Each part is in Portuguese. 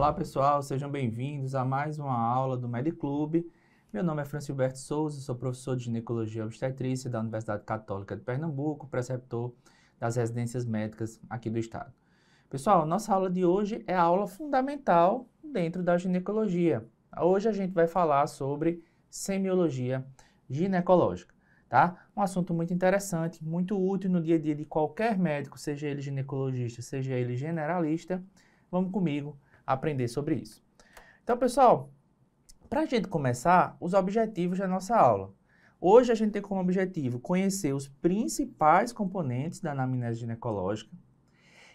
Olá pessoal, sejam bem-vindos a mais uma aula do Mediclube. Meu nome é Francilberto Souza, sou professor de ginecologia e obstetrícia da Universidade Católica de Pernambuco, preceptor das residências médicas aqui do estado. Pessoal, nossa aula de hoje é a aula fundamental dentro da ginecologia. Hoje a gente vai falar sobre semiologia ginecológica, tá? Um assunto muito interessante, muito útil no dia a dia de qualquer médico, seja ele ginecologista, seja ele generalista. Vamos comigo aprender sobre isso. Então, pessoal, para a gente começar, os objetivos da nossa aula. Hoje a gente tem como objetivo conhecer os principais componentes da anamnese ginecológica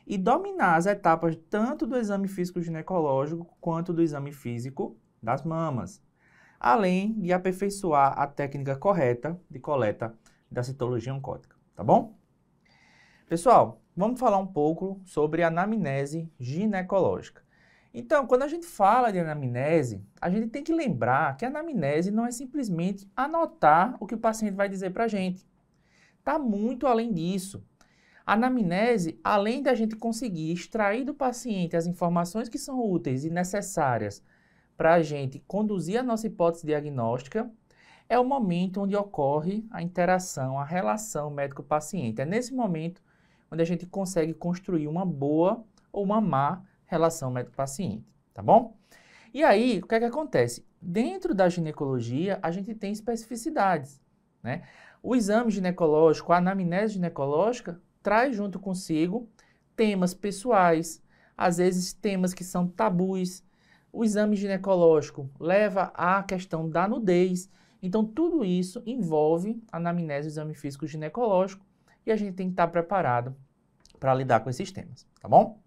e dominar as etapas tanto do exame físico ginecológico quanto do exame físico das mamas, além de aperfeiçoar a técnica correta de coleta da citologia oncótica, tá bom? Pessoal, vamos falar um pouco sobre a anamnese ginecológica. Então, quando a gente fala de anamnese, a gente tem que lembrar que a anamnese não é simplesmente anotar o que o paciente vai dizer para a gente. Está muito além disso. A anamnese, além da gente conseguir extrair do paciente as informações que são úteis e necessárias para a gente conduzir a nossa hipótese diagnóstica, é o momento onde ocorre a interação, a relação médico-paciente. É nesse momento onde a gente consegue construir uma boa ou uma má relação médico-paciente, tá bom? E aí, o que é que acontece? Dentro da ginecologia, a gente tem especificidades, né? O exame ginecológico, a anamnese ginecológica, traz junto consigo temas pessoais, às vezes temas que são tabus. O exame ginecológico leva à questão da nudez. Então, tudo isso envolve a anamnese do exame físico ginecológico e a gente tem que estar preparado para lidar com esses temas, tá bom?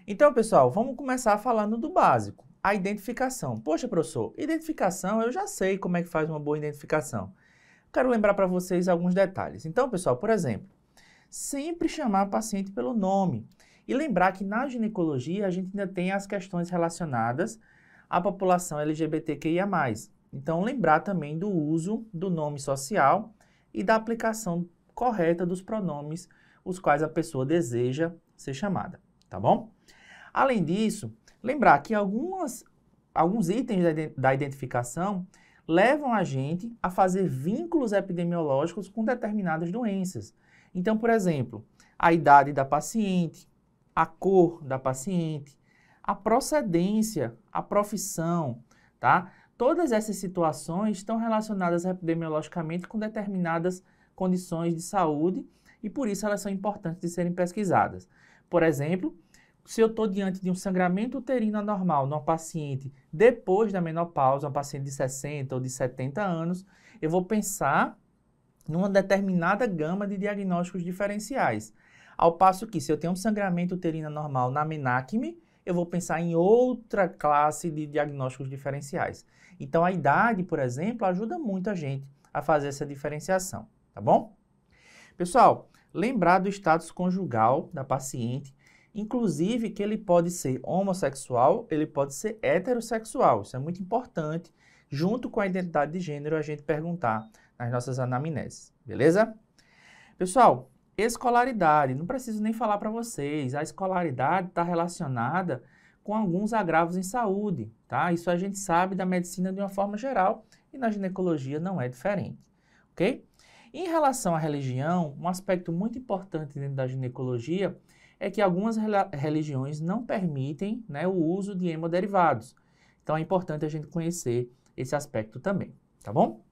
Então, pessoal, vamos começar falando do básico, a identificação. Poxa, professor, identificação, eu já sei como é que faz uma boa identificação. Quero lembrar para vocês alguns detalhes. Então, pessoal, por exemplo, sempre chamar o paciente pelo nome. E lembrar que na ginecologia a gente ainda tem as questões relacionadas à população LGBTQIA+. Então, lembrar também do uso do nome social e da aplicação correta dos pronomes os quais a pessoa deseja ser chamada, tá bom? Além disso, lembrar que alguns itens da identificação levam a gente a fazer vínculos epidemiológicos com determinadas doenças. Então, por exemplo, a idade da paciente, a cor da paciente, a procedência, a profissão, tá? Todas essas situações estão relacionadas epidemiologicamente com determinadas condições de saúde e por isso elas são importantes de serem pesquisadas. Por exemplo, se eu estou diante de um sangramento uterino anormal numa paciente depois da menopausa, uma paciente de 60 ou de 70 anos, eu vou pensar numa determinada gama de diagnósticos diferenciais. Ao passo que, se eu tenho um sangramento uterino anormal na menacme, eu vou pensar em outra classe de diagnósticos diferenciais. Então, a idade, por exemplo, ajuda muito a gente a fazer essa diferenciação, tá bom? Pessoal, lembrar do status conjugal da paciente, inclusive que ele pode ser homossexual, ele pode ser heterossexual. Isso é muito importante, junto com a identidade de gênero, a gente perguntar nas nossas anamneses, beleza? Pessoal, escolaridade, não preciso nem falar para vocês, a escolaridade está relacionada com alguns agravos em saúde, tá? Isso a gente sabe da medicina de uma forma geral e na ginecologia não é diferente, ok? Em relação à religião, um aspecto muito importante dentro da ginecologia é que algumas religiões não permitem, né, o uso de hemoderivados. Então é importante a gente conhecer esse aspecto também, tá bom?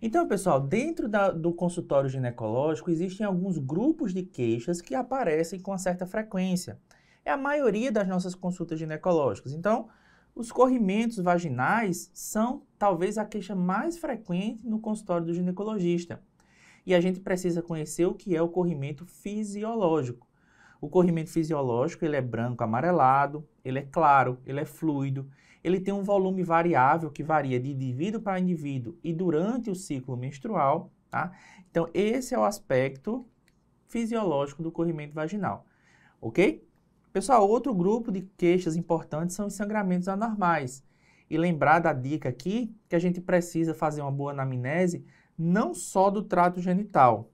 Então, pessoal, dentro do consultório ginecológico existem alguns grupos de queixas que aparecem com uma certa frequência. É a maioria das nossas consultas ginecológicas. Então, os corrimentos vaginais são talvez a queixa mais frequente no consultório do ginecologista. E a gente precisa conhecer o que é o corrimento fisiológico. O corrimento fisiológico, ele é branco amarelado, ele é claro, ele é fluido, ele tem um volume variável que varia de indivíduo para indivíduo e durante o ciclo menstrual, tá? Então, esse é o aspecto fisiológico do corrimento vaginal, ok? Pessoal, outro grupo de queixas importantes são os sangramentos anormais. E lembrar da dica aqui que a gente precisa fazer uma boa anamnese não só do trato genital,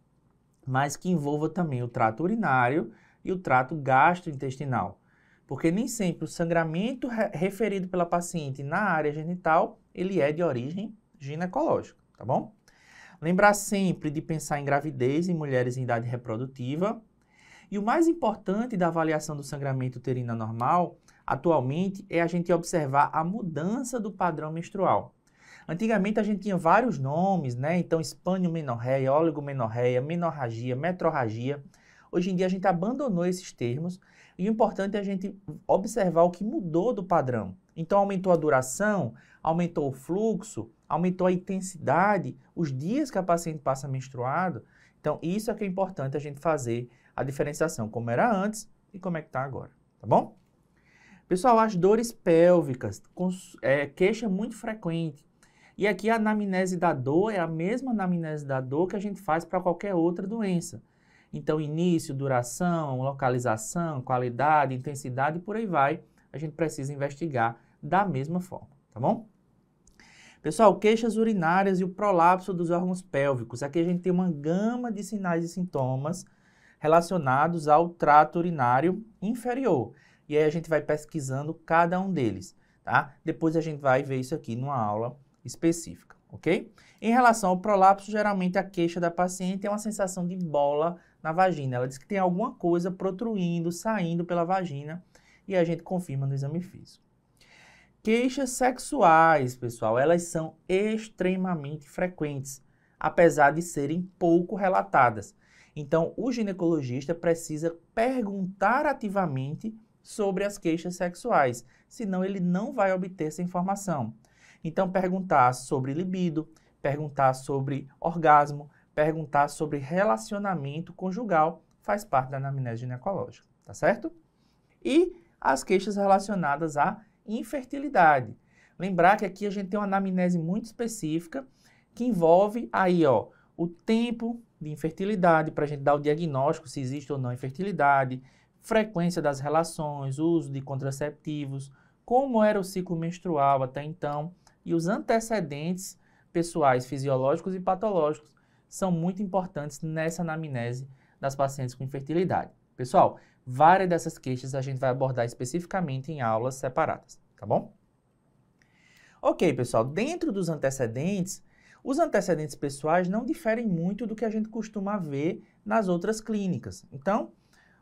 mas que envolva também o trato urinário e o trato gastrointestinal. Porque nem sempre o sangramento referido pela paciente na área genital, ele é de origem ginecológica, tá bom? Lembrar sempre de pensar em gravidez em mulheres em idade reprodutiva. E o mais importante da avaliação do sangramento uterino anormal, atualmente, é a gente observar a mudança do padrão menstrual. Antigamente a gente tinha vários nomes, né? Então, espaniomenorreia, oligomenorreia, menorragia, metrorragia. Hoje em dia a gente abandonou esses termos e o importante é a gente observar o que mudou do padrão. Então, aumentou a duração, aumentou o fluxo, aumentou a intensidade, os dias que a paciente passa menstruado. Então, isso é que é importante a gente fazer a diferenciação, como era antes e como é que está agora, tá bom? Pessoal, as dores pélvicas, queixa muito frequente. E aqui a anamnese da dor é a mesma anamnese da dor que a gente faz para qualquer outra doença. Então, início, duração, localização, qualidade, intensidade e por aí vai, a gente precisa investigar da mesma forma, tá bom? Pessoal, queixas urinárias e o prolapso dos órgãos pélvicos. Aqui a gente tem uma gama de sinais e sintomas relacionados ao trato urinário inferior. E aí a gente vai pesquisando cada um deles, tá? Depois a gente vai ver isso aqui numa aula específica, ok? Em relação ao prolapso, geralmente a queixa da paciente é uma sensação de bola na vagina. Ela diz que tem alguma coisa protruindo, saindo pela vagina e a gente confirma no exame físico. Queixas sexuais, pessoal, elas são extremamente frequentes, apesar de serem pouco relatadas. Então, o ginecologista precisa perguntar ativamente sobre as queixas sexuais, senão ele não vai obter essa informação. Então, perguntar sobre libido, perguntar sobre orgasmo, perguntar sobre relacionamento conjugal faz parte da anamnese ginecológica, tá certo? E as queixas relacionadas à infertilidade. Lembrar que aqui a gente tem uma anamnese muito específica que envolve aí, ó, o tempo de infertilidade para a gente dar o diagnóstico se existe ou não infertilidade, frequência das relações, uso de contraceptivos, como era o ciclo menstrual até então e os antecedentes pessoais fisiológicos e patológicos são muito importantes nessa anamnese das pacientes com infertilidade. Pessoal, várias dessas queixas a gente vai abordar especificamente em aulas separadas, tá bom? Ok, pessoal, dentro dos antecedentes, os antecedentes pessoais não diferem muito do que a gente costuma ver nas outras clínicas. Então,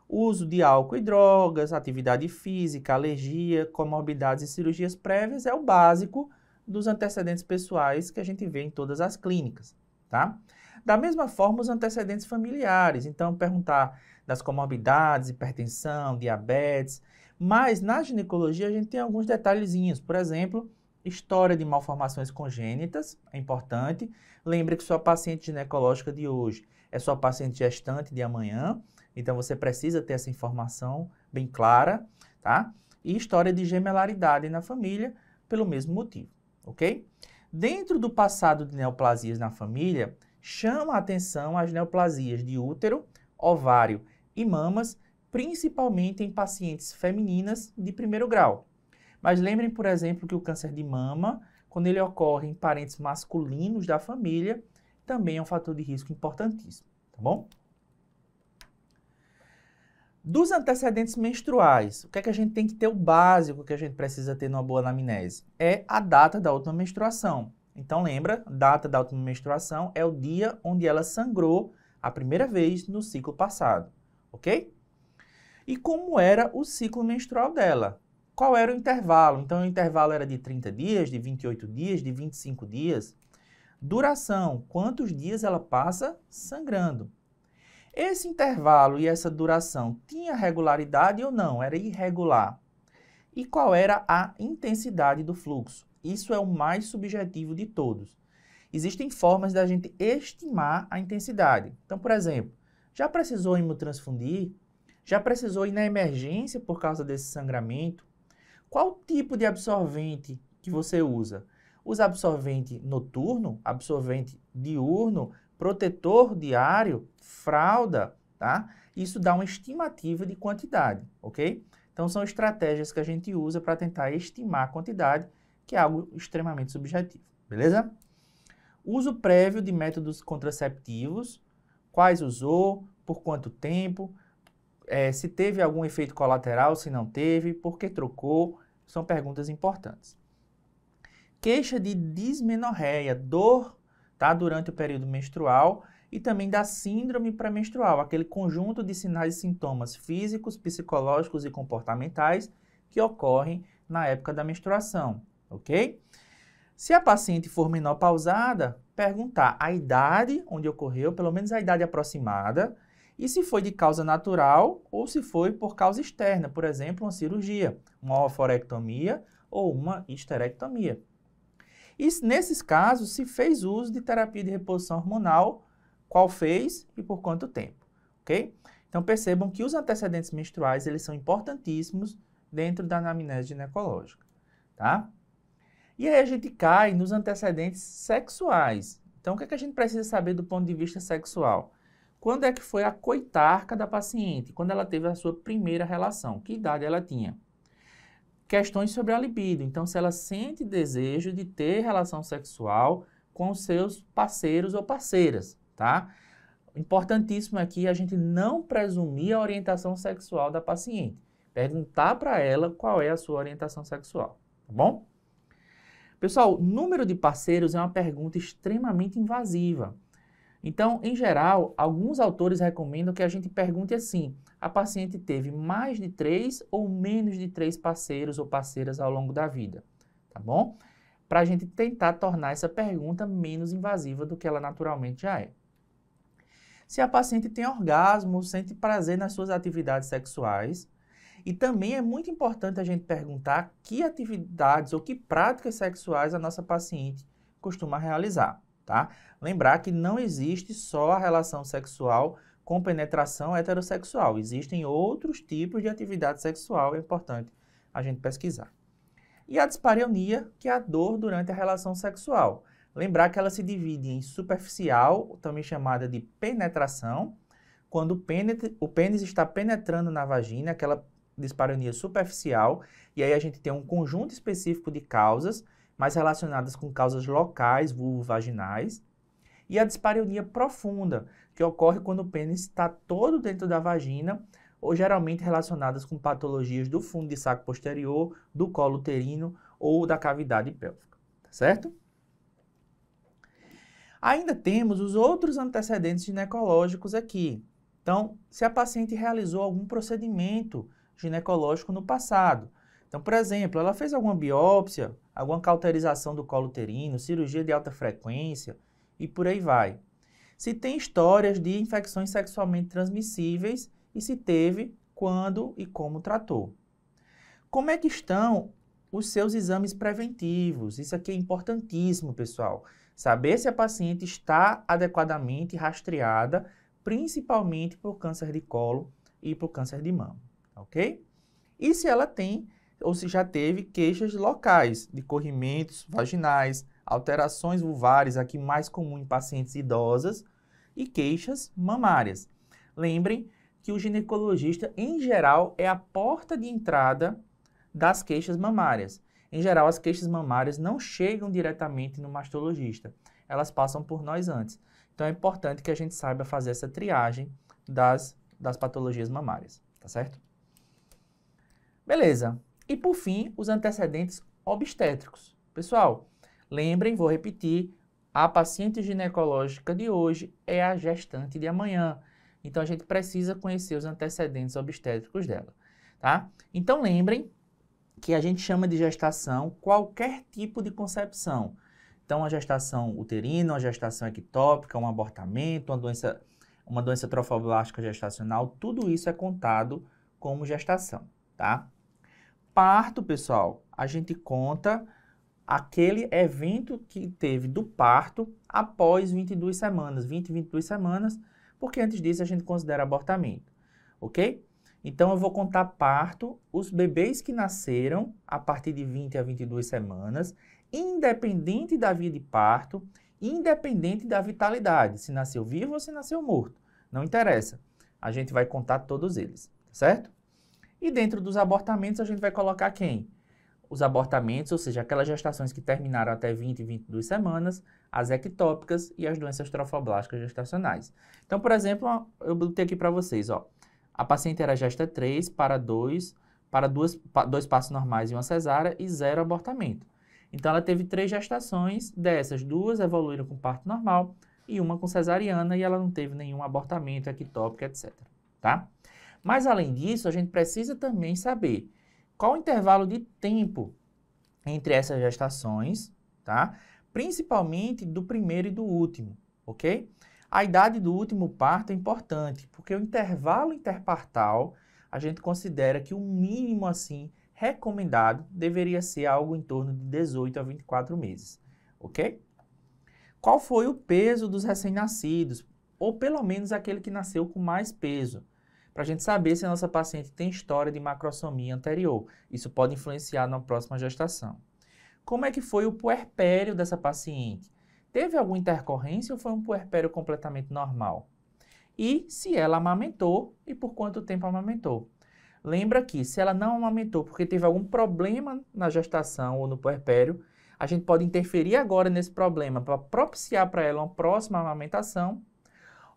uso de álcool e drogas, atividade física, alergia, comorbidades e cirurgias prévias é o básico dos antecedentes pessoais que a gente vê em todas as clínicas, tá? Da mesma forma, os antecedentes familiares. Então, perguntar das comorbidades, hipertensão, diabetes. Mas na ginecologia a gente tem alguns detalhezinhos. Por exemplo, história de malformações congênitas, é importante. Lembre que sua paciente ginecológica de hoje é sua paciente gestante de amanhã. Então, você precisa ter essa informação bem clara, tá? E história de gemelaridade na família, pelo mesmo motivo, ok? Dentro do passado de neoplasias na família, chama a atenção as neoplasias de útero, ovário e mamas, principalmente em pacientes femininas de primeiro grau. Mas lembrem, por exemplo, que o câncer de mama, quando ele ocorre em parentes masculinos da família, também é um fator de risco importantíssimo, tá bom? Dos antecedentes menstruais, o que é que a gente tem que ter o básico que a gente precisa ter numa boa anamnese? É a data da última menstruação. Então lembra, data da última menstruação é o dia onde ela sangrou a primeira vez no ciclo passado, ok? E como era o ciclo menstrual dela? Qual era o intervalo? Então o intervalo era de 30 dias, de 28 dias, de 25 dias. Duração, quantos dias ela passa sangrando? Esse intervalo e essa duração tinha regularidade ou não? Era irregular. E qual era a intensidade do fluxo? Isso é o mais subjetivo de todos. Existem formas da gente estimar a intensidade. Então, por exemplo, já precisou hemotransfundir? Já precisou ir na emergência por causa desse sangramento? Qual tipo de absorvente que você usa? Usa absorvente noturno, absorvente diurno, protetor diário, fralda, tá? Isso dá uma estimativa de quantidade, ok? Então, são estratégias que a gente usa para tentar estimar a quantidade, que é algo extremamente subjetivo, beleza? Uso prévio de métodos contraceptivos, quais usou, por quanto tempo. se teve algum efeito colateral, se não teve, por que trocou, são perguntas importantes. Queixa de dismenorreia, dor, tá, durante o período menstrual e também da síndrome pré-menstrual, aquele conjunto de sinais e sintomas físicos, psicológicos e comportamentais que ocorrem na época da menstruação, ok? Se a paciente for menopausada, perguntar a idade onde ocorreu, pelo menos a idade aproximada, e se foi de causa natural ou se foi por causa externa, por exemplo, uma cirurgia, uma oforectomia ou uma histerectomia. E nesses casos, se fez uso de terapia de reposição hormonal, qual fez e por quanto tempo, ok? Então percebam que os antecedentes menstruais, eles são importantíssimos dentro da anamnese ginecológica, tá? E aí a gente cai nos antecedentes sexuais. Então o que é que a gente precisa saber do ponto de vista sexual? Quando é que foi a coitarca da paciente? Quando ela teve a sua primeira relação? Que idade ela tinha? Questões sobre a libido. Então, se ela sente desejo de ter relação sexual com os seus parceiros ou parceiras, tá? Importantíssimo aqui a gente não presumir a orientação sexual da paciente. Perguntar para ela qual é a sua orientação sexual, tá bom? Pessoal, número de parceiros é uma pergunta extremamente invasiva. Então, em geral, alguns autores recomendam que a gente pergunte assim: a paciente teve mais de 3 ou menos de 3 parceiros ou parceiras ao longo da vida, tá bom? Para a gente tentar tornar essa pergunta menos invasiva do que ela naturalmente já é. Se a paciente tem orgasmo, sente prazer nas suas atividades sexuais, e também é muito importante a gente perguntar que atividades ou que práticas sexuais a nossa paciente costuma realizar, tá? Lembrar que não existe só a relação sexual com penetração heterossexual. Existem outros tipos de atividade sexual, é importante a gente pesquisar. E a dispareunia, que é a dor durante a relação sexual. Lembrar que ela se divide em superficial, também chamada de penetração, quando o pênis está penetrando na vagina, aquela dispareunia superficial, e aí a gente tem um conjunto específico de causas, mais relacionadas com causas locais, vulvovaginais, e a dispareunia profunda, que ocorre quando o pênis está todo dentro da vagina, ou geralmente relacionadas com patologias do fundo de saco posterior, do colo uterino ou da cavidade pélvica, tá certo? Ainda temos os outros antecedentes ginecológicos aqui. Então, se a paciente realizou algum procedimento ginecológico no passado. Então, por exemplo, ela fez alguma biópsia, alguma cauterização do colo uterino, cirurgia de alta frequência e por aí vai. Se tem histórias de infecções sexualmente transmissíveis e se teve, quando e como tratou. Como é que estão os seus exames preventivos? Isso aqui é importantíssimo, pessoal. Saber se a paciente está adequadamente rastreada, principalmente por câncer de colo e por câncer de mama, ok? E se ela tem ou se já teve queixas locais de corrimentos vaginais, alterações vulvares, aqui mais comum em pacientes idosas, e queixas mamárias. Lembrem que o ginecologista, em geral, é a porta de entrada das queixas mamárias. Em geral, as queixas mamárias não chegam diretamente no mastologista, elas passam por nós antes. Então, é importante que a gente saiba fazer essa triagem das patologias mamárias, tá certo? Beleza. E, por fim, os antecedentes obstétricos. Pessoal, lembrem, vou repetir, a paciente ginecológica de hoje é a gestante de amanhã. Então, a gente precisa conhecer os antecedentes obstétricos dela, tá? Então, lembrem que a gente chama de gestação qualquer tipo de concepção. Então, a gestação uterina, a gestação ectópica, um abortamento, uma doença trofoblástica gestacional, tudo isso é contado como gestação, tá? Parto, pessoal, a gente conta aquele evento que teve do parto após 22 semanas, 22 semanas, porque antes disso a gente considera abortamento, ok? Então, eu vou contar parto, os bebês que nasceram a partir de 20 a 22 semanas, independente da via de parto, independente da vitalidade, se nasceu vivo ou se nasceu morto, não interessa. A gente vai contar todos eles, certo? E dentro dos abortamentos, a gente vai colocar quem? Os abortamentos, ou seja, aquelas gestações que terminaram até 20 e 22 semanas, as ectópicas e as doenças trofoblásticas gestacionais. Então, por exemplo, eu botei aqui para vocês, ó, A paciente era gesta 3 para 2, para dois partos normais e uma cesárea e 0 abortamento. Então, ela teve 3 gestações, dessas 2 evoluíram com parto normal e uma com cesariana e ela não teve nenhum abortamento, ectópico, etc. Tá? Mas, além disso, a gente precisa também saber qual o intervalo de tempo entre essas gestações, tá? Principalmente do primeiro e do último, ok? A idade do último parto é importante, porque o intervalo interpartal, a gente considera que o mínimo, assim, recomendado deveria ser algo em torno de 18 a 24 meses, ok? Qual foi o peso dos recém-nascidos? Ou pelo menos aquele que nasceu com mais peso, para a gente saber se a nossa paciente tem história de macrosomia anterior. Isso pode influenciar na próxima gestação. Como é que foi o puerpério dessa paciente? Teve alguma intercorrência ou foi um puerpério completamente normal? E se ela amamentou e por quanto tempo amamentou? Lembra que se ela não amamentou porque teve algum problema na gestação ou no puerpério, a gente pode interferir agora nesse problema para propiciar para ela uma próxima amamentação.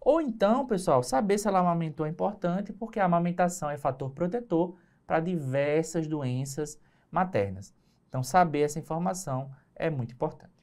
Ou então, pessoal, saber se ela amamentou é importante porque a amamentação é fator protetor para diversas doenças maternas. Então, saber essa informação é muito importante.